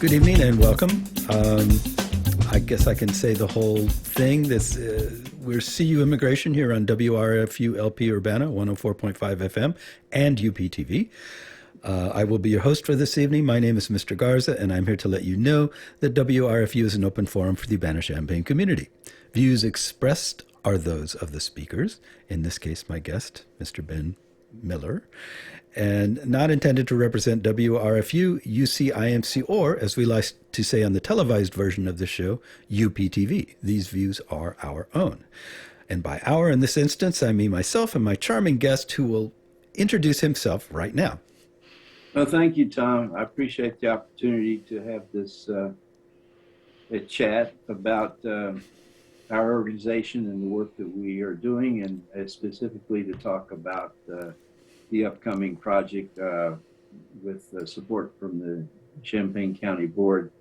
Good evening and welcome. I guess I can say the whole thing. We're CU Immigration here on WRFU LP Urbana 104.5 FM and UPTV. I will be your host for this evening. My name is Mr. Garza, and I'm here to let you know that WRFU is an open forum for the Urbana-Champaign community. Views expressed are those of the speakers, in this case my guest, Mr. Ben Mueller, and not intended to represent WRFU, UCIMC, or, as we like to say on the televised version of the show, UPTV. These views are our own. And by our, in this instance, I mean myself and my charming guest, who will introduce himself right now. Well, thank you, Tom. I appreciate the opportunity to have this a chat about our organization and the work that we are doing, and specifically to talk about the upcoming project with support from the Champaign County Board,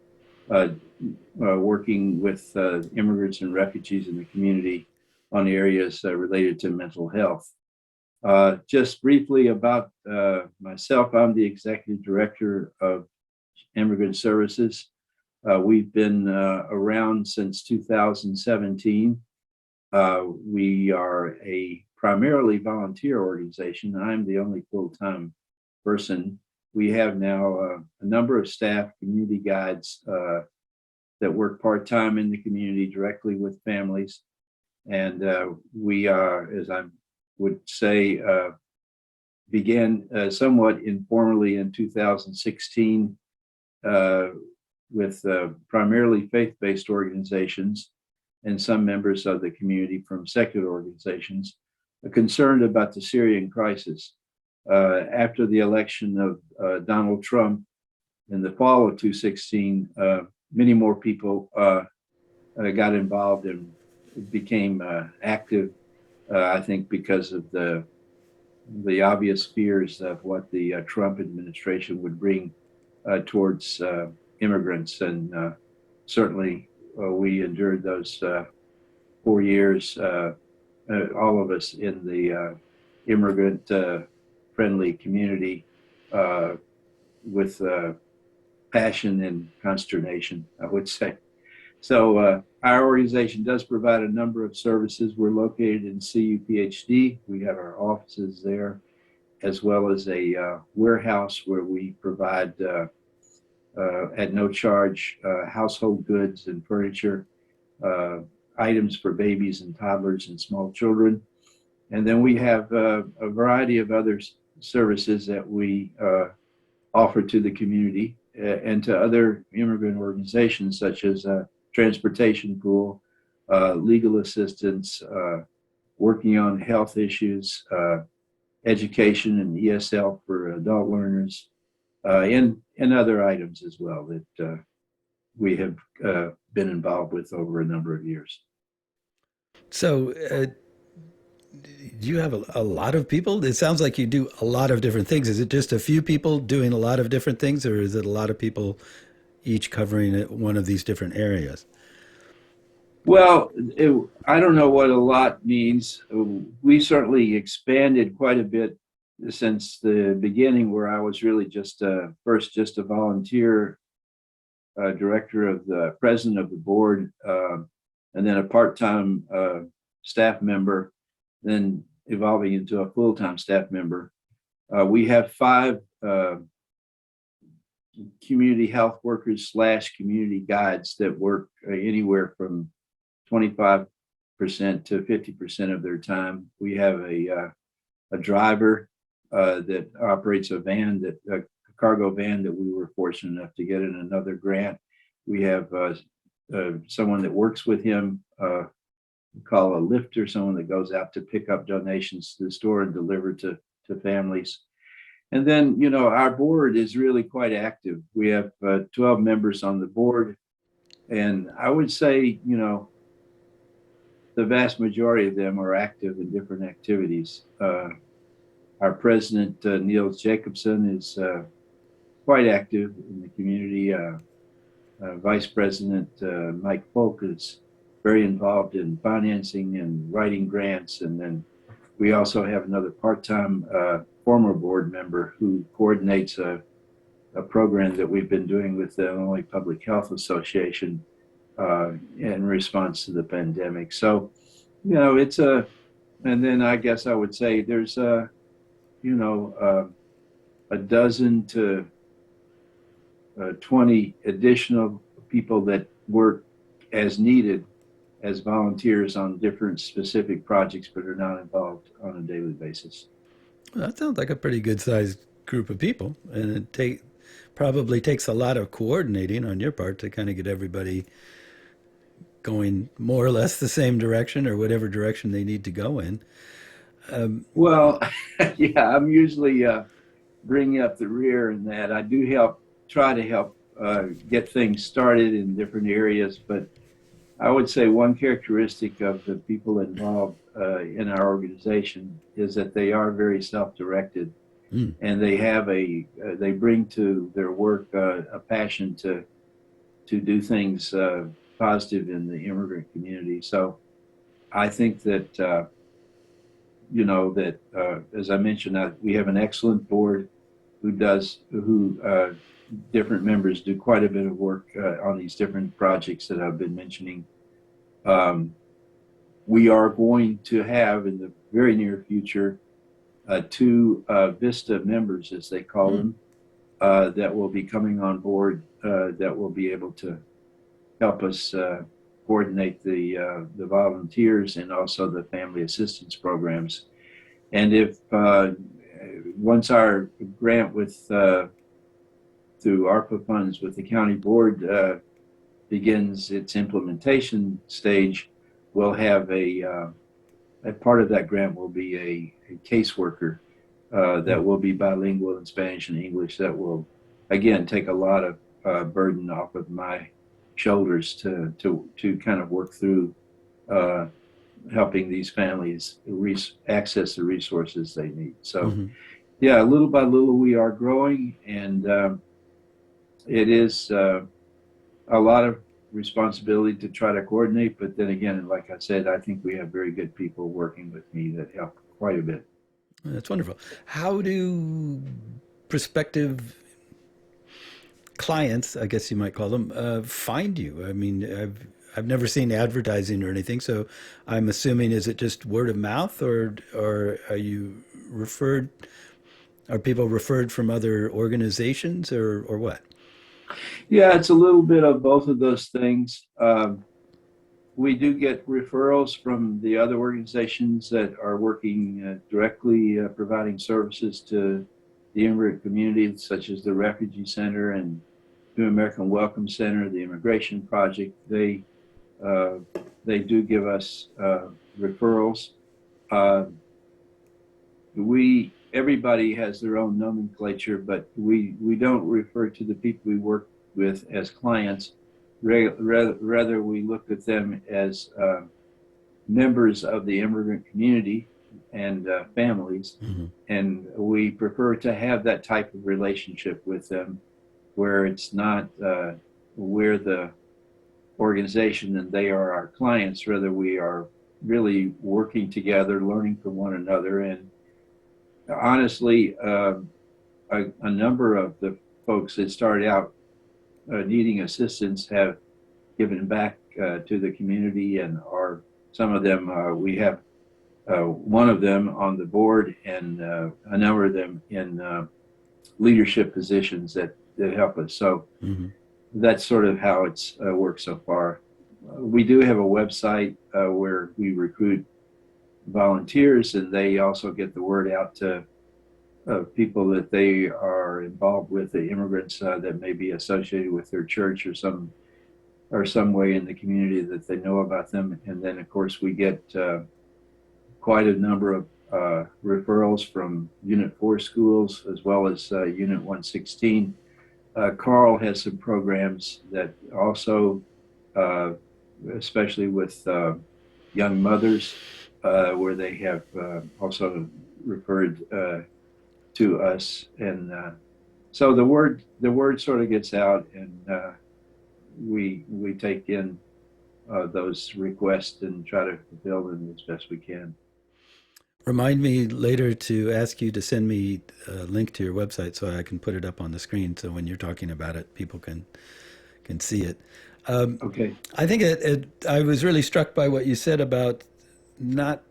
working with immigrants and refugees in the community on areas related to mental health. Just briefly about myself, I'm the Executive Director of Immigrant Services. We've been around since 2017. We are a primarily volunteer organization. I'm the only full-time person. We have now a number of staff, community guides that work part-time in the community directly with families. And we are, as I would say, began somewhat informally in 2016 with primarily faith-based organizations and some members of the community from secular organizations concerned about the Syrian crisis. After the election of Donald Trump in the fall of 2016, many more people got involved and became active, I think because of the obvious fears of what the Trump administration would bring towards immigrants. And certainly we endured those 4 years, all of us in the immigrant friendly community, with passion and consternation, I would say. So our organization does provide a number of services. We're located in CUPHD. We have our offices there, as well as a warehouse where we provide at no charge household goods and furniture, items for babies and toddlers and small children. And then we have a variety of other services that we offer to the community and to other immigrant organizations, such as transportation pool, legal assistance, working on health issues, education and ESL for adult learners, and other items as well that we have been involved with over a number of years. So, do you have a lot of people? It sounds like you do a lot of different things. Is it just a few people doing a lot of different things, or is it a lot of people each covering one of these different areas? Well, I don't know what a lot means. We certainly expanded quite a bit since the beginning, where I was really just first just a volunteer director of the president of the board, and then a part-time staff member, then evolving into a full-time staff member. We have 5 community health workers / community guides that work anywhere from 25% to 50% of their time. We have a driver that operates a cargo van that we were fortunate enough to get in another grant. We have someone that works with him, we call a lifter, someone that goes out to pick up donations to the store and deliver to families. And then, our board is really quite active. We have 12 members on the board. And I would say, the vast majority of them are active in different activities. Our president, Niels Jacobson, is quite active in the community. Vice President Mike Folk is very involved in financing and writing grants. And then we also have another part-time former board member who coordinates a a program that we've been doing with the Illinois Public Health Association in response to the pandemic. So, it's and then I guess I would say there's you know, a dozen to 20 additional people that work as needed as volunteers on different specific projects, but are not involved on a daily basis. Well, that sounds like a pretty good sized group of people, and probably takes a lot of coordinating on your part to kind of get everybody going more or less the same direction or whatever direction they need to go in. Well, yeah, I'm usually bringing up the rear in that. I do try to help get things started in different areas, but I would say one characteristic of the people involved in our organization is that they are very self-directed, Mm. and they bring to their work a passion to do things positive in the immigrant community. So I think that as I mentioned, we have an excellent board who different members do quite a bit of work on these different projects that I've been mentioning. Um, we are going to have in the very near future two VISTA members, as they call Mm. them, that will be coming on board that will be able to help us coordinate the volunteers and also the family assistance programs. And if once our grant through ARPA funds with the county board begins its implementation stage, we'll have a part of that grant will be a caseworker that Mm. will be bilingual in Spanish and English. That will again take a lot of burden off of my shoulders to kind of work through uh, helping these families access the resources they need. So, Hmm. yeah, little by little, we are growing, and it is a lot of responsibility to try to coordinate. But then again, like I said, I think we have very good people working with me that help quite a bit. That's wonderful. How do prospective clients, I guess you might call them, find you? I mean, I've never seen advertising or anything, so I'm assuming is it just word of mouth, or are you referred? Are people referred from other organizations, or what? Yeah, it's a little bit of both of those things. We do get referrals from the other organizations that are working directly providing services to the immigrant community, such as the Refugee Center and New American Welcome Center, the Immigration Project. Uh, they do give us referrals. Uh, we everybody has their own nomenclature, but we don't refer to the people we work with as clients. Rather, we look at them as members of the immigrant community and families, Hmm. and we prefer to have that type of relationship with them, where it's not we're the organization and they are our clients. Rather, we are really working together, learning from one another, and honestly, a number of the folks that started out needing assistance have given back to the community, and are some of them we have one of them on the board, and a number of them in leadership positions that help us. So Hmm. that's sort of how it's worked so far. We do have a website where we recruit volunteers, and they also get the word out to people that they are involved with, the immigrants that may be associated with their church or some way in the community that they know about them. And then, of course, we get quite a number of referrals from Unit 4 schools as well as Unit 116. Carl has some programs that also, uh, especially with young mothers, where they have also referred to us, and so the word sort of gets out, and we take in those requests and try to fulfill them as best we can. Remind me later to ask you to send me a link to your website so I can put it up on the screen. So when you're talking about it, people can see it. Okay. I think I was really struck by what you said about not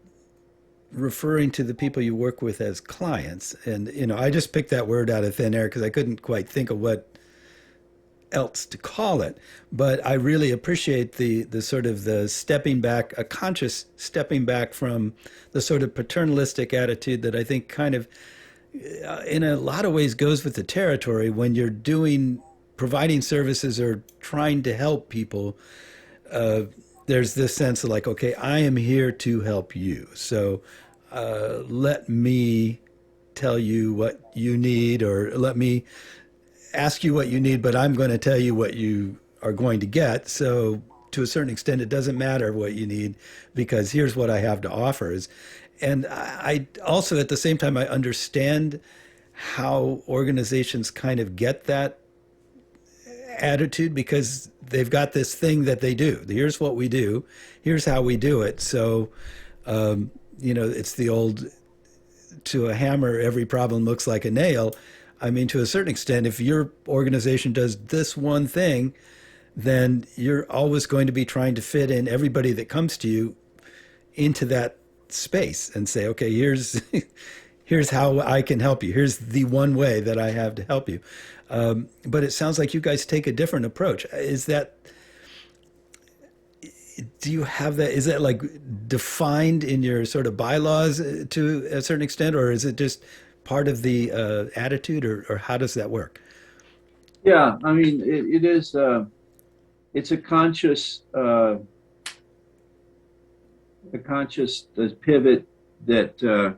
referring to the people you work with as clients. And, I just picked that word out of thin air because I couldn't quite think of what else to call it. But I really appreciate the sort of the stepping back, a conscious stepping back from the sort of paternalistic attitude that I think kind of, in a lot of ways, goes with the territory when you're providing services or trying to help people. There's this sense of like, okay, I am here to help you. So let me tell you what you need, or let me ask you what you need, but I'm going to tell you what you are going to get. So to a certain extent, it doesn't matter what you need because here's what I have to offer. And I also, at the same time, I understand how organizations kind of get that attitude because they've got this thing that they do. Here's what we do. Here's how we do it. So, it's the old, to a hammer, every problem looks like a nail. I mean, to a certain extent, if your organization does this one thing, then you're always going to be trying to fit in everybody that comes to you into that space and say, okay, here's how I can help you. Here's the one way that I have to help you. But it sounds like you guys take a different approach. Do you have that? Is that like defined in your sort of bylaws to a certain extent, or is it just part of the attitude, or how does that work? Yeah, I mean, it is. It's a conscious pivot that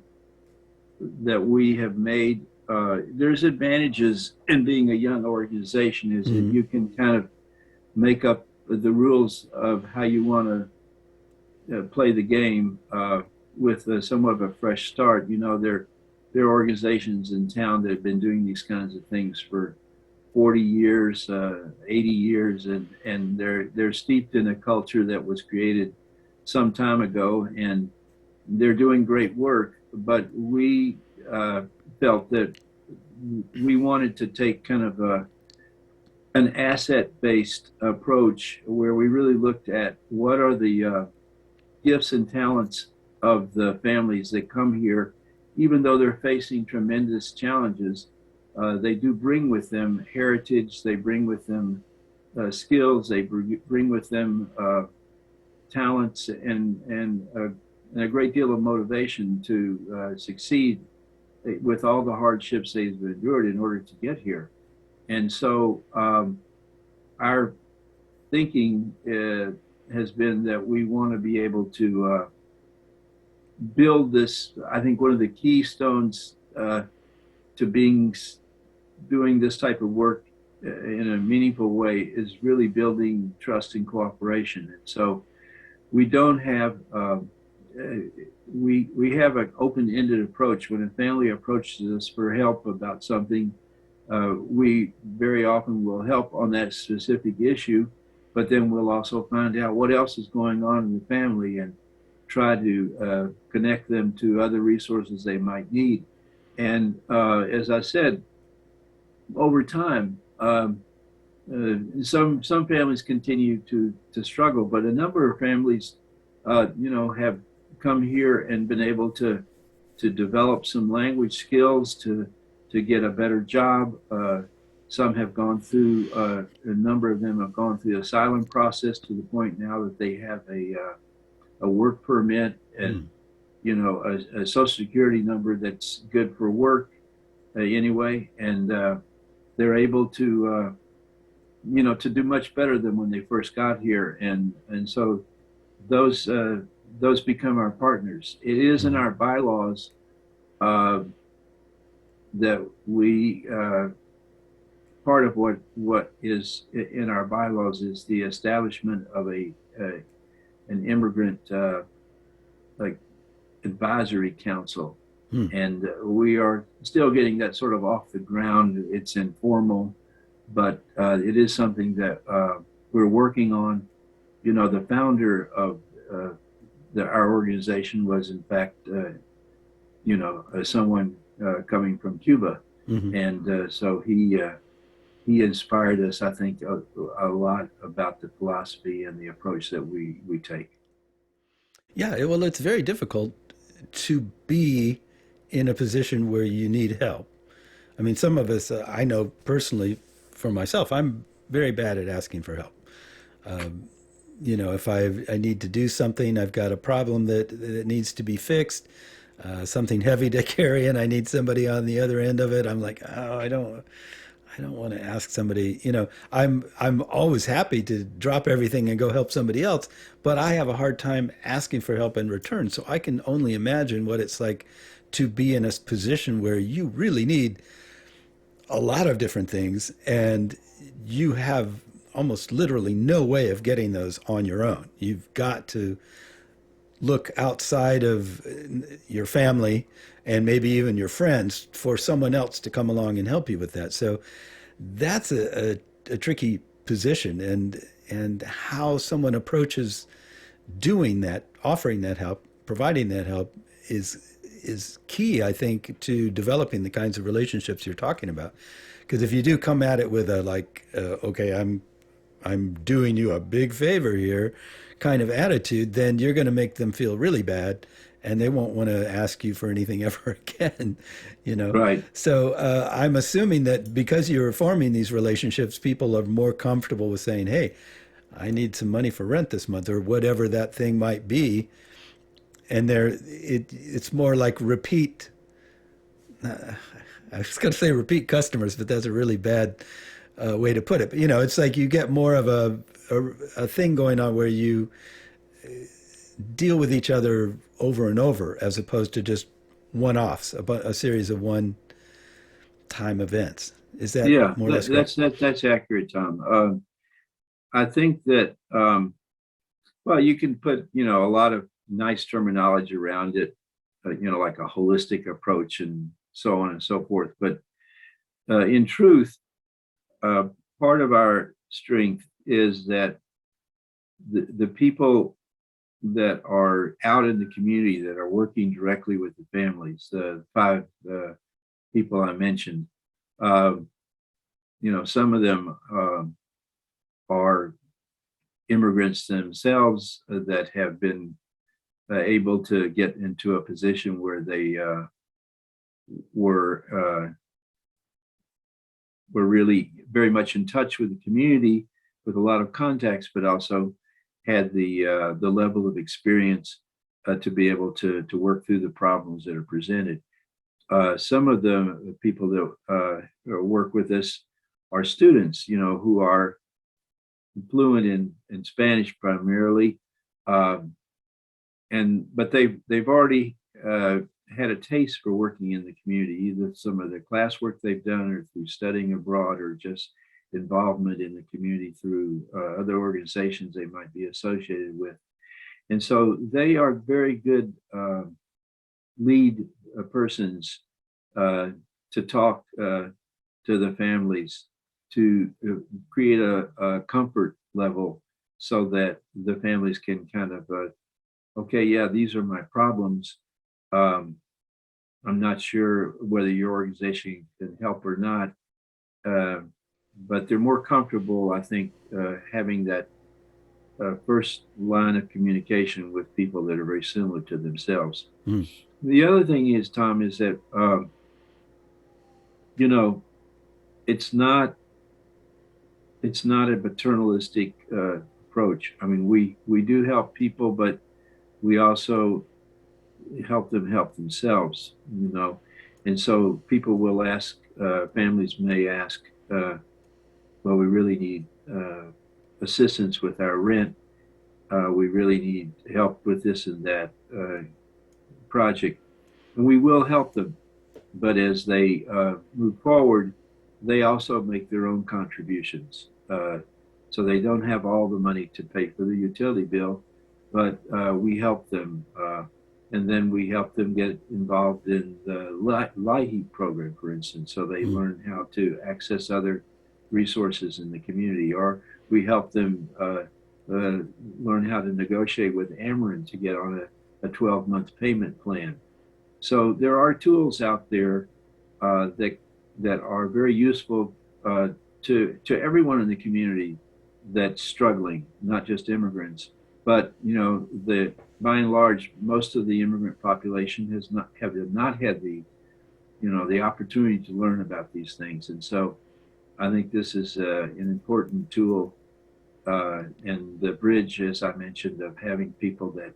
we have made. There's advantages in being a young organization is that Mm-hmm. you can kind of make up the rules of how you want to play the game with somewhat of a fresh start. There are organizations in town that have been doing these kinds of things for 40 years, 80 years, and they're steeped in a culture that was created some time ago, and they're doing great work. But we felt that we wanted to take kind of an asset-based approach where we really looked at what are the gifts and talents of the families that come here, even though they're facing tremendous challenges. They do bring with them heritage, they bring with them skills, they bring with them talents and a great deal of motivation to succeed with all the hardships they've endured in order to get here. And so our thinking has been that we want to be able to build this. I think one of the keystones to doing this type of work in a meaningful way is really building trust and cooperation. And so we don't have we have an open-ended approach. When a family approaches us for help about something, we very often will help on that specific issue, but then we'll also find out what else is going on in the family and try to connect them to other resources they might need. And as I said, over time, some families continue to struggle, but a number of families, have come here and been able to develop some language skills to get a better job. Some have gone through a number of them have gone through the asylum process to the point now that they have a work permit and a social security number that's good for work anyway, and they're able to to do much better than when they first got here, and so those become our partners. It is in our bylaws that we part of what is in our bylaws is the establishment of an immigrant like advisory council. And we are still getting that sort of off the ground. It's informal, but it is something that we're working on. The founder of our organization was in fact someone coming from Cuba, Hmm. and so he inspired us, I think, a lot about the philosophy and the approach that we take. Yeah, well, it's very difficult to be in a position where you need help. I mean, some of us, I know personally for myself, I'm very bad at asking for help. If I need to do something, I've got a problem that needs to be fixed, something heavy to carry, and I need somebody on the other end of it. I'm like, oh, I don't want to ask somebody. I'm always happy to drop everything and go help somebody else, but I have a hard time asking for help in return. So I can only imagine what it's like to be in a position where you really need a lot of different things, and you have almost literally no way of getting those on your own. You've got to look outside of your family and maybe even your friends for someone else to come along and help you with that. So that's a tricky position, and how someone approaches doing that, offering that help, providing that help is key, I think, to developing the kinds of relationships you're talking about. Because if you do come at it with a like, okay, I'm doing you a big favor here kind of attitude, then you're going to make them feel really bad, and they won't want to ask you for anything ever again. you know. Right. So I'm assuming that because you're forming these relationships, people are more comfortable with saying, "Hey, I need some money for rent this month," or whatever that thing might be, and it's more like repeat. I was going to say repeat customers, but that's a really bad way to put it. But, it's like you get more of a thing going on where you deal with each other over and over, as opposed to just one-offs, a series of one-time events. Is that Yeah, more or less correct? that's accurate, Tom. I think that well, you can put a lot of nice terminology around it, like a holistic approach and so on and so forth. But in truth, uh, part of our strength is that the people that are out in the community that are working directly with the families, the five people I mentioned, uh, some of them are immigrants themselves that have been able to get into a position where they were were really very much in touch with the community with a lot of contacts, but also had the level of experience to be able to work through the problems that are presented. Some of the people that work with us are students, who are fluent in Spanish primarily, um, and but they've already had a taste for working in the community, either some of the classwork they've done or through studying abroad or just involvement in the community through other organizations they might be associated with. And so they are very good lead persons uh, to talk to the families to create a comfort level so that the families can kind of, okay, yeah, these are my problems. Um, I'm not sure whether your organization can help or not, uh, but they're more comfortable, I think, having that first line of communication with people that are very similar to themselves. Mm. The other thing is, Tom, is that you know it's not it's not a paternalistic approach. I mean, we do help people, but we also help them help themselves. And so people will ask, families may ask, well, we really need assistance with our rent. We really need help with this and that project, and we will help them. But as they move forward, they also make their own contributions. So they don't have all the money to pay for the utility bill, but we help them. And then we help them get involved in the LIHEAP program, for instance, so they Mm. learn how to access other resources in the community. Or we help them learn how to negotiate with Ameren to get on a 12-month payment plan. So there are tools out there that are very useful to everyone in the community that's struggling, not just immigrants. But the by and large, most of the immigrant population have not had the opportunity to learn about these things, and so I think this is an important tool. And the bridge, as I mentioned, of having people that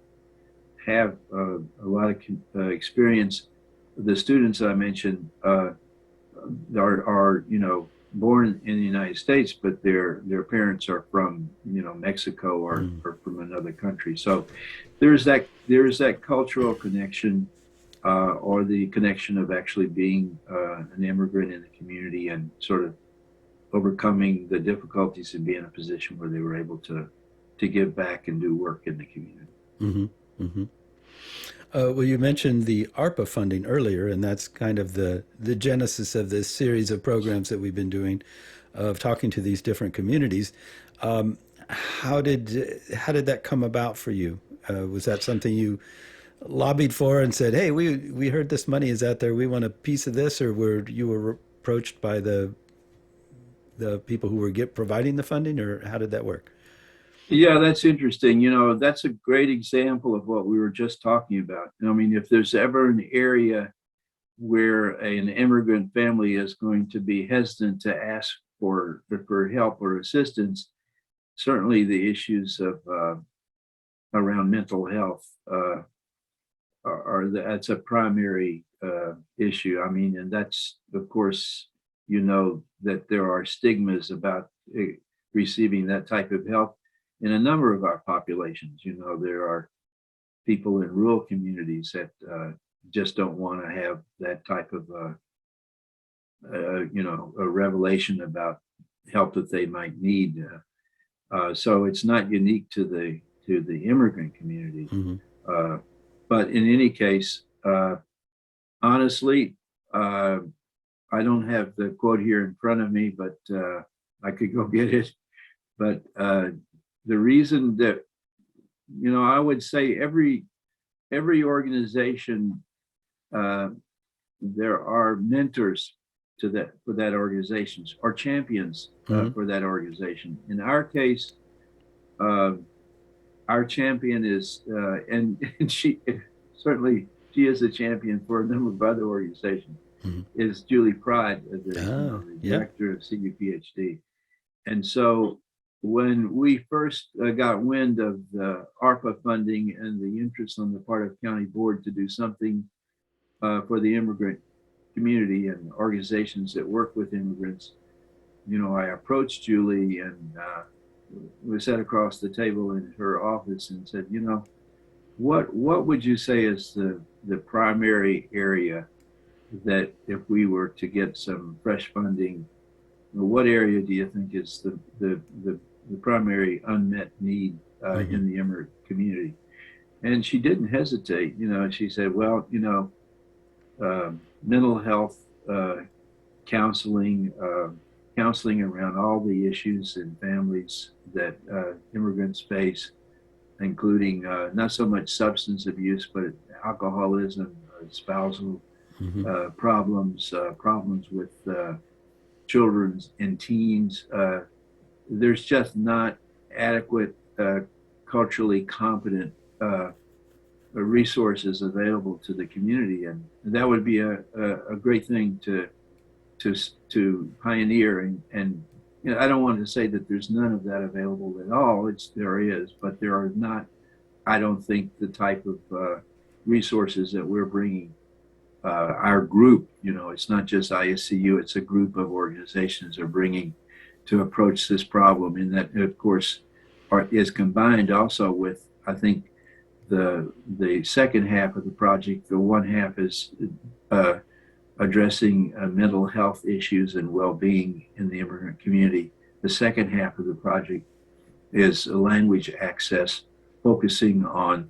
have a lot of experience. The students I mentioned are born in the United States, but their parents are from Mexico Mm. or from another country. So there's that cultural connection, or the connection of actually being an immigrant in the community and sort of overcoming the difficulties and be in a position where they were able to give back and do work in the community. Hmm. Hmm. Well, you mentioned the ARPA funding earlier, and that's kind of the genesis of this series of programs that we've been doing of talking to these different communities. Um, how did that come about for you? Was that something you lobbied for and said, "Hey, we heard this money is out there. We want a piece of this," or were approached by the people who were providing the funding, or how did that work? Yeah, that's interesting. That's a great example of what we were just talking about. I mean, if there's ever an area where an immigrant family is going to be hesitant to ask for help or assistance, certainly the issues of around mental health that's a primary issue. I mean, and that's of course that there are stigmas about receiving that type of help in a number of our populations. There are people in rural communities that just don't want to have that type of a revelation about help that they might need. So it's not unique to the immigrant community. Hmm. Uh, but in any case, honestly, uh, I don't have the quote here in front of me, but I could go get it. But the reason that I would say every organization, uh, there are mentors for that organizations or champions Hmm. for that organization. In our case, uh, our champion is, and she is a champion for a number of other organizations. Hmm. Is Julie Pride, Ah, the yeah. director of CUPHD. And so when we first got wind of the ARPA funding and the interest on the part of county board to do something for the immigrant community and organizations that work with immigrants, I approached Julie and we sat across the table in her office and said, what would you say is the primary area that if we were to get some fresh funding, what area do you think is the primary unmet need Hmm. in the immigrant community? And she didn't hesitate. She said, well, mental health, counseling, counseling around all the issues in families that immigrants face, including not so much substance abuse, but alcoholism, spousal Hmm. problems with children and teens. There's just not adequate, culturally competent resources available to the community, and that would be a great thing to to pioneer. And I don't want to say that there's none of that available at all. There is, but there are not. I don't think the type of resources that we're bringing. Our group, it's not just ISCU; it's a group of organizations are bringing to approach this problem, and that, of course, is combined also with, I think, the second half of the project. The one half is uh, addressing mental health issues and well-being in the immigrant community. The second half of the project is language access, focusing on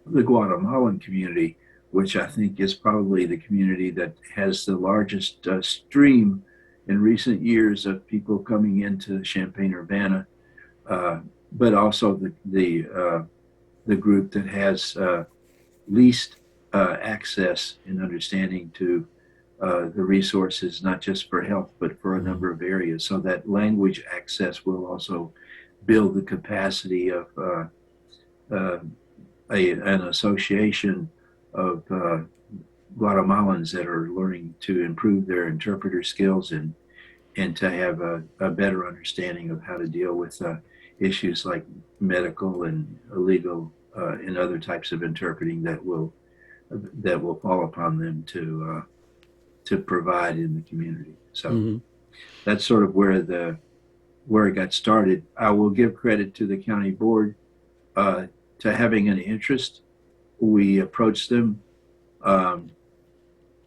the Guatemalan community, which I think is probably the community that has the largest stream in recent years of people coming into Champaign-Urbana, uh, but also the group that has least access and understanding to the resources, not just for health, but for a number of areas. So that language access will also build the capacity of uh, an association of Guatemalans that are learning to improve their interpreter skills and to have a better understanding of how to deal with issues like medical and legal and other types of interpreting that will fall upon them to provide in the community. So Hmm. that's sort of where it got started. I will give credit to the county board uh, to having an interest. We approached them, um,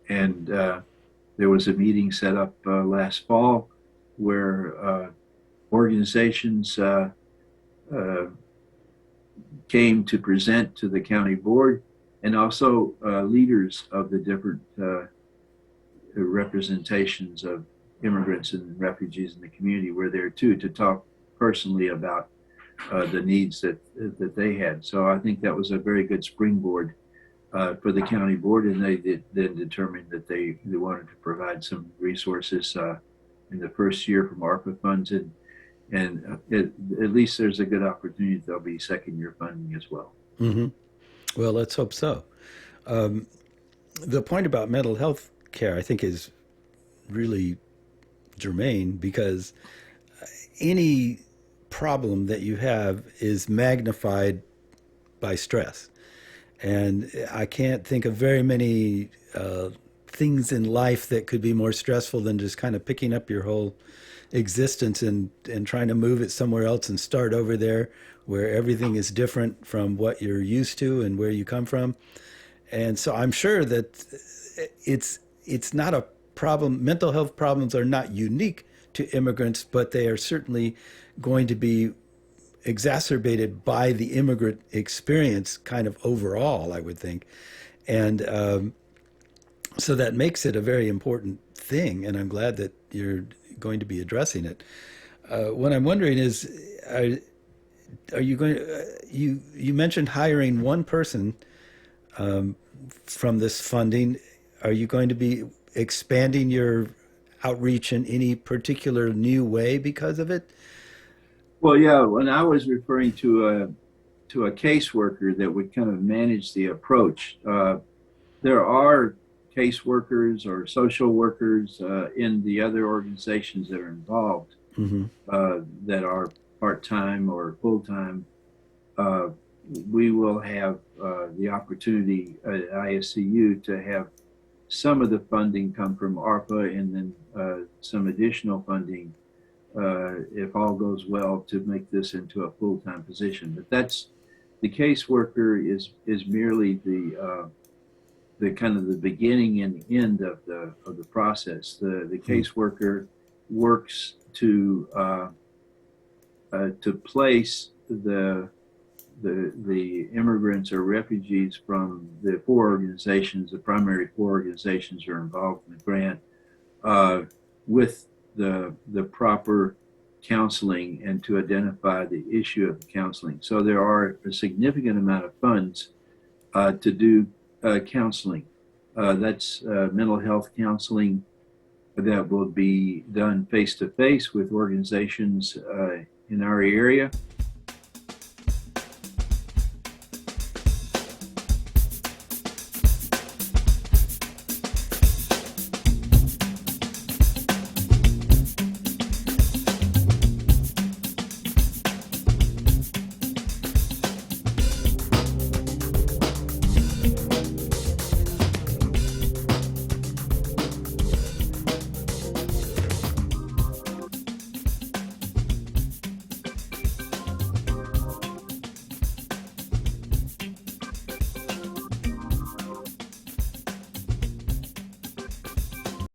and there was a meeting set up last fall where organizations uh, came to present to the county board, and also leaders of the different representations of immigrants and refugees in the community were there too to talk personally about the needs that they had. So I think that was a very good springboard for the county board, and then determined that they wanted to provide some resources in the first year from ARPA funds, and at least there's a good opportunity that there'll be second year funding as well. Hmm. Well, let's hope so. Um, the point about mental health care, I think, is really germane because any problem that you have is magnified by stress. And I can't think of very many things in life that could be more stressful than just kind of picking up your whole existence and trying to move it somewhere else and start over there where everything is different from what you're used to and where you come from. And so I'm sure that it's not a problem. Mental health problems are not unique to immigrants, but they are certainly going to be exacerbated by the immigrant experience kind of overall, I would think. And so that makes it a very important thing. And I'm glad that you're going to be addressing it. What I'm wondering is, are you going to, you mentioned hiring one person from this funding. Are you going to be expanding your outreach in any particular new way because of it? Well, yeah, when I was referring to a caseworker that would kind of manage the approach, there are caseworkers or social workers in the other organizations that are involved Mm-hmm. that are part time or full time. Uh, we will have the opportunity at ISCU to have some of the funding come from ARPA and then some additional funding, if all goes well, to make this into a full time position. But that's the caseworker is merely the kind of the beginning and end of the process. The caseworker works to place the immigrants or refugees from the four organizations, the primary four organizations are involved in the grant, uh, with the proper counseling and to identify the issue of the counseling. So there are a significant amount of funds to do counseling. That's mental health counseling that will be done face to face with organizations in our area.